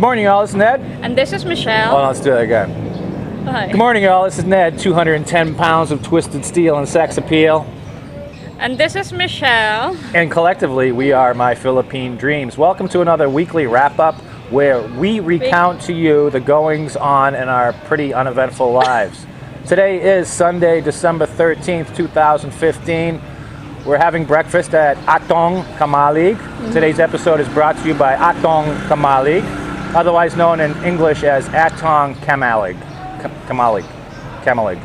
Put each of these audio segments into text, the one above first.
Good morning, y'all. This is Ned. And this is Michelle. Hold on, let's do that again. Hi. Good morning, y'all. This is Ned. 210 pounds of twisted steel and sex appeal. And this is Michelle. And collectively, we are My Philippine Dreams. Welcome to another weekly wrap-up where we recount to you the goings-on in our pretty uneventful lives. Today is Sunday, December 13th, 2015. We're having breakfast at Atong Kamalig. Today's episode is brought to you by Atong Kamalig, otherwise known in English as Atong Kamalig. Kamalig.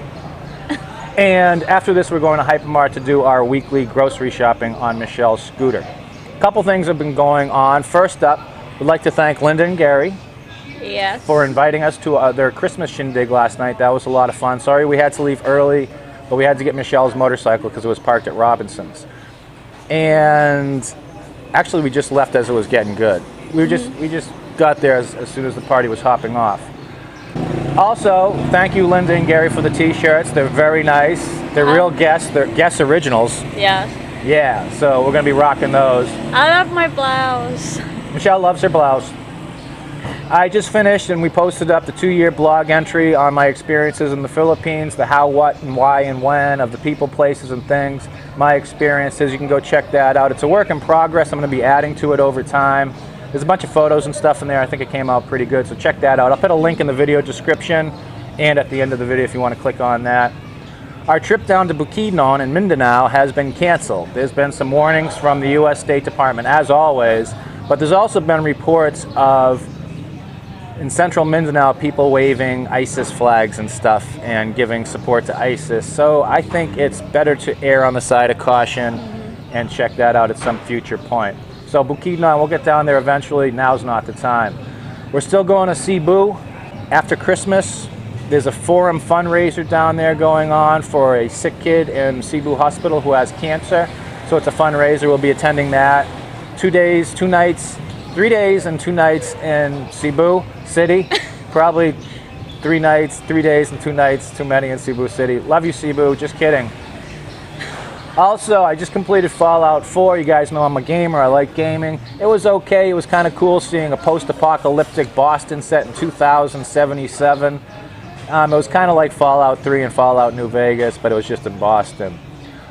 And after this, we're going to Hypermart to do our weekly grocery shopping on Michelle's scooter. A couple things have been going on. First up, we'd like to thank Linda and Gary for inviting us to their Christmas shindig last night. That was a lot of fun. Sorry we had to leave early, but we had to get Michelle's motorcycle because it was parked at Robinson's. And actually, we just left as it was getting good. We just got there as soon as the party was hopping off. Also, thank you, Linda and Gary, for the t-shirts. They're very nice. They're real guests. They're guest originals. Yes. Yeah, so we're going to be rocking those. I love my blouse. Michelle loves her blouse. I just finished and we posted up the 2-year blog entry on my experiences in the Philippines, the how, what, and why, and when of the people, places, and things, my experiences. You can go check that out. It's a work in progress. I'm going to be adding to it over time. There's a bunch of photos and stuff in there. I think it came out pretty good, so check that out. I'll put a link in the video description and at the end of the video if you want to click on that. Our trip down to Bukidnon in Mindanao has been canceled. There's been some warnings from the U.S. State Department, as always, but there's also been reports of in central Mindanao, people waving ISIS flags and stuff and giving support to ISIS. So I think it's better to err on the side of caution and check that out at some future point. So Bukidnon, we'll get down there eventually. Now's not the time. We're still going to Cebu after Christmas. There's a forum fundraiser down there going on for a sick kid in Cebu Hospital who has cancer. So it's a fundraiser. We'll be attending that. 2 days, 2 nights, 3 days and 2 nights in Cebu City. Probably 3 nights, 3 days and 2 nights, too many in Cebu City. Love you, Cebu, just kidding. Also, I just completed Fallout 4. You guys know I'm a gamer, I like gaming. It was okay, it was kind of cool seeing a post-apocalyptic Boston set in 2077. It was kind of like Fallout 3 and Fallout New Vegas, but it was just in Boston.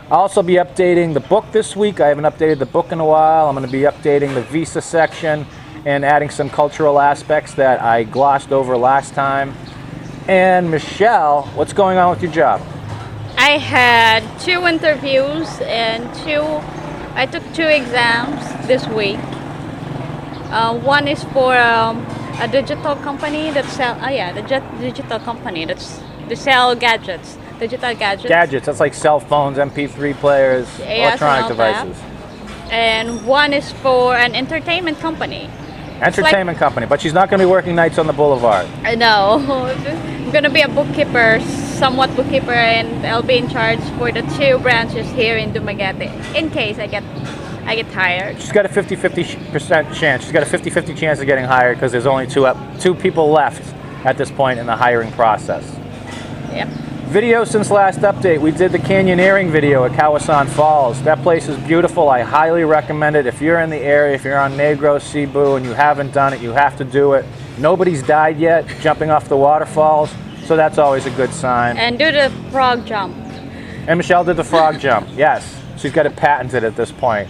I'll also be updating the book this week. I haven't updated the book in a while. I'm going to be updating the visa section and adding some cultural aspects that I glossed over last time. And Michelle, what's going on with your job? I had 2 interviews and I took 2 exams this week. One is for a digital company that sell, digital company that's they sell gadgets. Digital gadgets. Gadgets, that's like cell phones, MP3 players, electronic devices. And one is for an entertainment company. Entertainment company, but she's not going to be working nights on the boulevard. I know. I'm going to be a bookkeeper, somewhat bookkeeper, and I'll be in charge for the 2 branches here in Dumaguete in case I get hired. She's got a 50-50% chance. She's got a 50-50 chance of getting hired because there's only 2 people left at this point in the hiring process. Yep. Video since last update, we did the canyoneering video at Kawasan Falls. That place is beautiful. I highly recommend it. If you're in the area, if you're on Negros, Cebu, and you haven't done it, you have to do it. Nobody's died yet jumping off the waterfalls, so that's always a good sign. And do the frog jump. And Michelle did the frog jump, yes. She's got it patented at this point.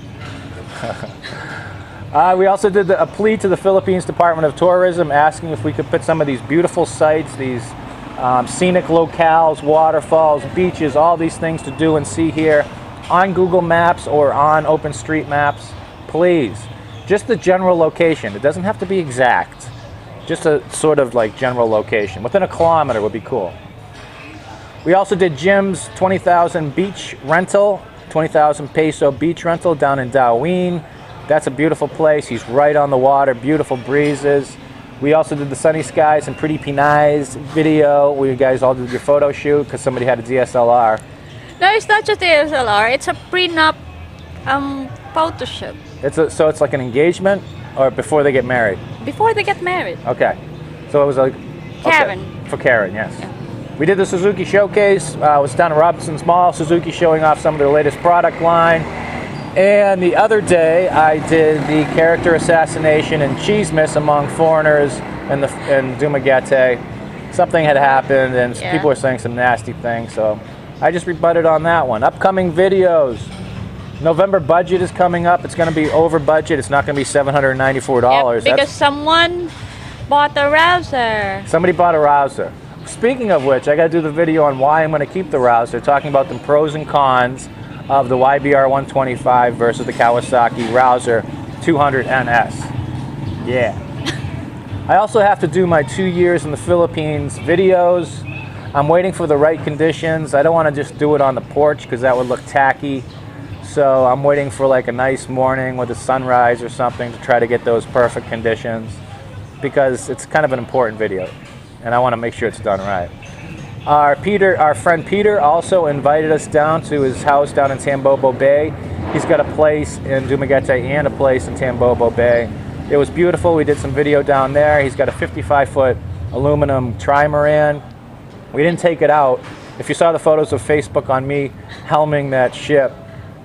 We also did a plea to the Philippines Department of Tourism asking if we could put some of these beautiful sites, these scenic locales, waterfalls, beaches, all these things to do and see here on Google Maps or on OpenStreetMaps, please. Just the general location. It doesn't have to be exact. Just a sort of like general location. Within a kilometer would be cool. We also did Jim's 20,000 beach rental, 20,000 peso beach rental down in Darwin. That's a beautiful place. He's right on the water, beautiful breezes. We also did the Sunny Skies and Pretty Pinay's video where you guys all did your photo shoot because somebody had a DSLR. No, it's not just DSLR. It's a prenup photo shoot. So it's like an engagement or before they get married? Before they get married. Okay. So it was like... Karen. Okay. For Karen, yes. Yeah. We did the Suzuki showcase. It was down at Robinson's Mall. Suzuki showing off some of their latest product line. And the other day, I did the character assassination and cheesemas among foreigners in Dumaguete. Something had happened, and people were saying some nasty things, so I just rebutted on that one. Upcoming videos. November budget is coming up. It's going to be over budget. It's not going to be $794. Yep, because someone bought a rouser. Somebody bought a rouser. Speaking of which, I got to do the video on why I'm going to keep the rouser, talking about the pros and cons of the YBR 125 versus the Kawasaki Rouser 200 NS. Yeah. I also have to do my 2 years in the Philippines videos. I'm waiting for the right conditions. I don't want to just do it on the porch because that would look tacky. So I'm waiting for like a nice morning with a sunrise or something to try to get those perfect conditions, because it's kind of an important video and I want to make sure it's done right. Our friend Peter also invited us down to his house down in Tambobo Bay. He's got a place in Dumaguete and a place in Tambobo Bay. It was beautiful. We did some video down there. He's got a 55-foot aluminum trimaran. We didn't take it out. If you saw the photos of Facebook on me helming that ship,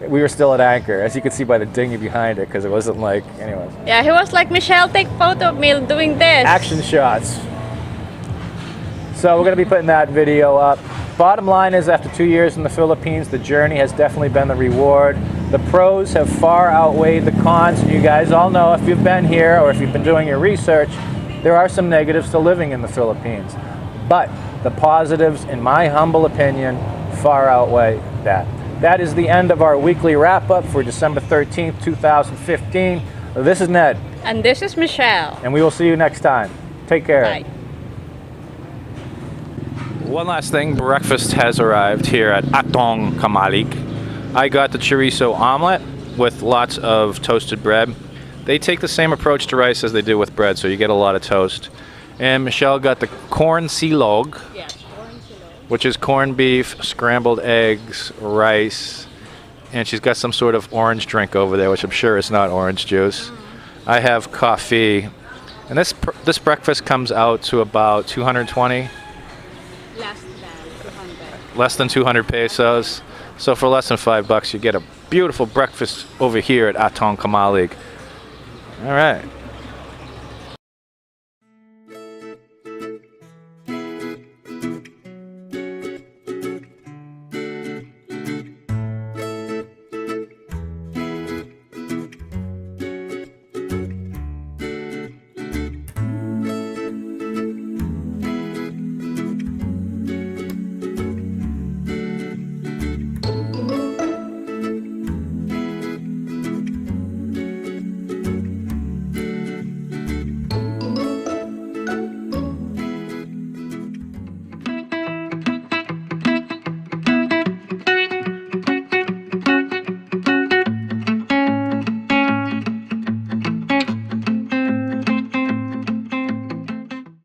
we were still at anchor, as you can see by the dinghy behind it, because it wasn't like, anyways. Yeah, he was like, Michelle, take photo of me doing this. Action shots. So we're going to be putting that video up. Bottom line is, after 2 years in the Philippines, the journey has definitely been the reward. The pros have far outweighed the cons. You guys all know, if you've been here or if you've been doing your research, there are some negatives to living in the Philippines. But the positives, in my humble opinion, far outweigh that. That is the end of our weekly wrap-up for December 13th, 2015. This is Ned. And this is Michelle. And we will see you next time. Take care. Bye. One last thing, breakfast has arrived here at Atong Kamalig. I got the chorizo omelet with lots of toasted bread. They take the same approach to rice as they do with bread, so you get a lot of toast. And Michelle got the corn silog. Yes, corn silog. Which is corned beef, scrambled eggs, rice, and she's got some sort of orange drink over there, which I'm sure is not orange juice. I have coffee, and this breakfast comes out to about 220. Less than 200 pesos. So for less than $5, you get a beautiful breakfast over here at Atong Kamalig. All right.